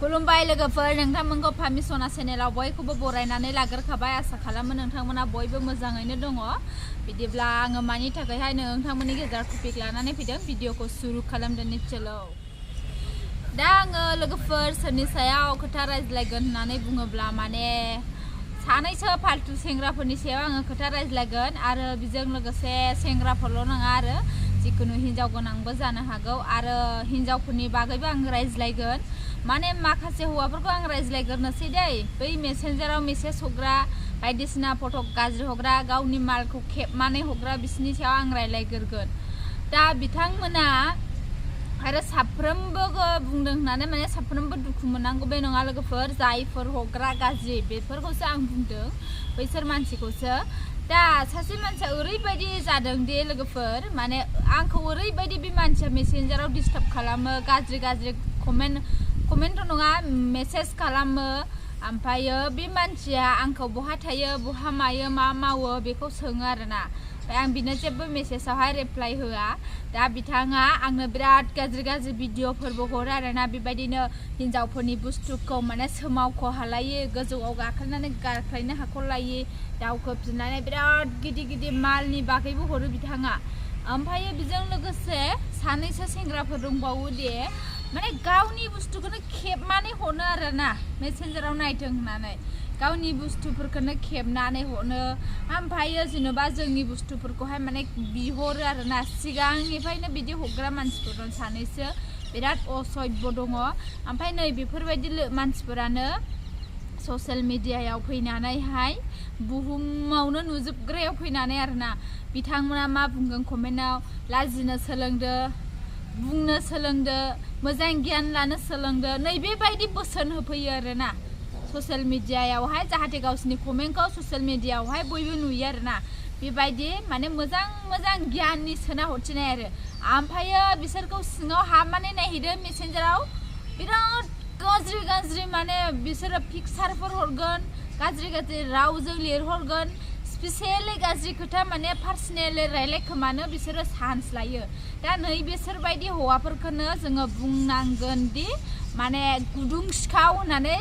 खुलुमबाय लोगोफोर नोंथांमोनखौ फामिसना चेनेलाव बयखौबो बरायनानै लाग्रोखाबाय आसा खालामो नोंथांमोना बयबो मोजाङैनो दङ बिदिब्ला आङो मानि थाखायहाय नोंथांमोननि गेजेराव टपिक लानानै फैदों भिडिअखौ सुरु खालामदोनि चलो दा आङो लोगोफोर सोरनि सायाव खोथा रायज्लायगोन होननानै बुङोब्ला माने सानैसो फालतु सेंग्राफोरनि सायाव आङो खोथा रायज्लायगोन आरो बिजों लोगोसे सेंग्राफोरल' नङा आरो जिखुनु हिन्जाव गोनांबो जानो हागौ आरो हिन्जावफोरनि बागैबो आं रायज्लायगोन माने माखासे हौवाफोरखौ आं रायज्लायग्रोनोसै दै बै मेसेन्जाराव मेसेज हरग्रा बायदिसिना फट' गाज्रि हरग्रा गावनि मालखौ खेबनानै हरग्रा बिसोरनि सायाव आं रायज्लायग्रोगोन दा बिथांमोना आरो साफ्रोमबो बुंदों होननानै माने साफ्रोमबो दुखु मोननांगौ बे नङा लोगोफोर जायफोर हरग्रा गाज्रि बेफोरखौसो आं बुंदों बैसोर मानसिखौसो दा सासे मानसिया ओरैबायदि जादों दि लोगोफोर माने आंखौ ओरैबायदि बे मानसिया मेसेन्जाराव डिस्टार्ब खालामो गाज्रि कमेन्ट नङा मेसेज खालामो ओमफ्रायो बे मानसिया आंखौ बहा थायो बहा मायो मा मावो बेखौ सोङो आरोना ओमफ्राय आं बिनो जेबो मेसेजावहाय रिप्लाइ होआ दा बिथाङा आंनो बिराद गाज्रि भिडिअफोरबो हरो आरोना बेबायदिनो हिन्जावफोरनि बुस्थुखौ माने सोमावख' हालायि गोजौआव गाखोनानै गाख्लायनो हाख'लायि दावखोफिननानै बिराद गिदिर मालनि बागैबो हरो बिथाङा ओमफ्रायो बेजों लोगोसे सानैसो सेंग्राफोर दंबावो दे माने गावनि बुस्थुखौनो खेबनानै हरो आरोना मेसेन्जाराव नायथों होननानै गावनि बुस्थुफोरखौनो खेबनानै हरो ओमफ्रायो जेनेबा जोंनि बुस्थुफोरखौहाय माने बिहरो आरोना सिगांनिफ्रायनो बिदि हरग्रा मानसिफोर दं सानैसो बिराद असभ्य दङ ओमफ्राय नै बेफोरबायदि मानसिफोरानो ससियेल मिडियायाव फैनानैहाय बुहुमावनो नुजोबग्रायाव फैनानै आरोना बिथांमोना मा बुंगोन कमेन्टआव लाजिनो सोलोंदो बुंनो सोलोंदो मोजां गियान लानो सोलोंदो नैबेबायदि बोसोन होफैयो आरोना ससियेल मिडियायावहाय जाहाथे गावसिनि कमेन्टखौ ससियेल मिडियायावहाय बयबो नुयो आरोना बेबायदि माने मोजां गियाननि सोना हरथिनाय आरो ओमफ्रायो बिसोरखौ सिङाव हाबनानै नायहैदो मेसेन्जाराव बिराद गाज्रि माने बिसोरो पिक्सारफोर हरगोन गाज्रि रावजों लिरहरगोन स्पेसियेलि गाज्रि खोथा माने पार्सनेलि रायलायखोमानो बिसोरो चान्स लायो दा नै बिसोरबायदि हौवाफोरखौनो जोङो बुंनांगोन दि माने गुदुं सिखाव होननानै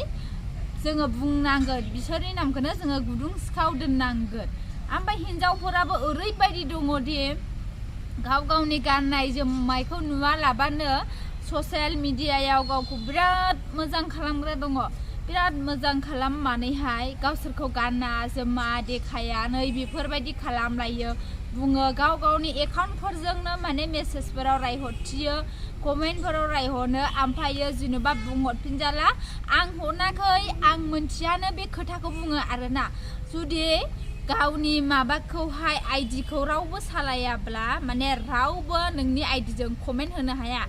जोङो बुंनांगोन बिसोरनि नामखौनो जोङो गुदुं सिखाव दोननांगोन ओमफ्राय हिन्जावफोराबो ओरैबायदि दङ दि गावनि गाननाय जोमनायखौ नुवालाबानो ससियेल मिडियायाव गावखौ बिराद मोजां खालामग्रा दङ बिराद मोजां खालामनानैहाय गावसोरखौ गाना जोमा देखाया नै बेफोरबायदि खालामलायो बुङो गावनि एकाउन्टफोरजोंनो माने मेसेजफोराव रायहरथियो कमेन्टफोराव रायहरनो ओमफ्रायो जेनेबा बुंहरफिनजाला आं हराखै आं मोनथियानो बे खोथाखौ बुङो आरोना जुदि गावनि माबाखौहाय आइडिखौ रावबो सालायाब्ला माने रावबो नोंनि आइडिजों कमेन्ट होनो हाया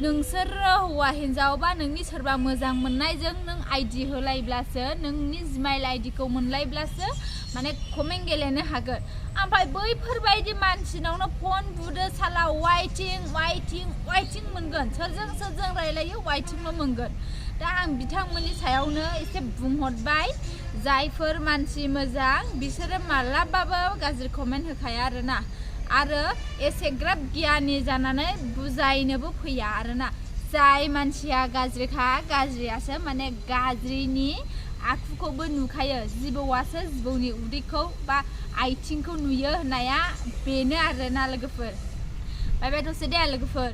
नोंसोरो हौवा हिन्जाव बा नोंनि सोरबा मोजां मोननायजों नों आइडि होलायब्लासो नोंनि जिमेल आइडिखौ मोनलायब्लासो माने कमेन्ट गेलेनो हागोन ओमफ्राय बैफोरबायदि मानसिनावनो फन बुदो साला वाइटिं मोनगोन सोरजों रायलायो वाइटिंल' मोनगोन दा आं बिथांमोननि सायावनो एसे बुंहरबाय जायफोर मानसि मोजां बिसोरो मालाबाबो गाज्रि कमेन्ट होखाया आरोना आरो एसेग्राब गियानि जानानै बुजायनोबो फैया आरोना जाय मानसिया गाज्रिखा गाज्रियासो माने गाज्रिनि आखुखौबो नुखायो जिबौआसो जिबौनि उदैखौ बा आथिंखौ नुयो होननाया बेनो आरोना लोगोफोर बाय दसे दे लोगोफोर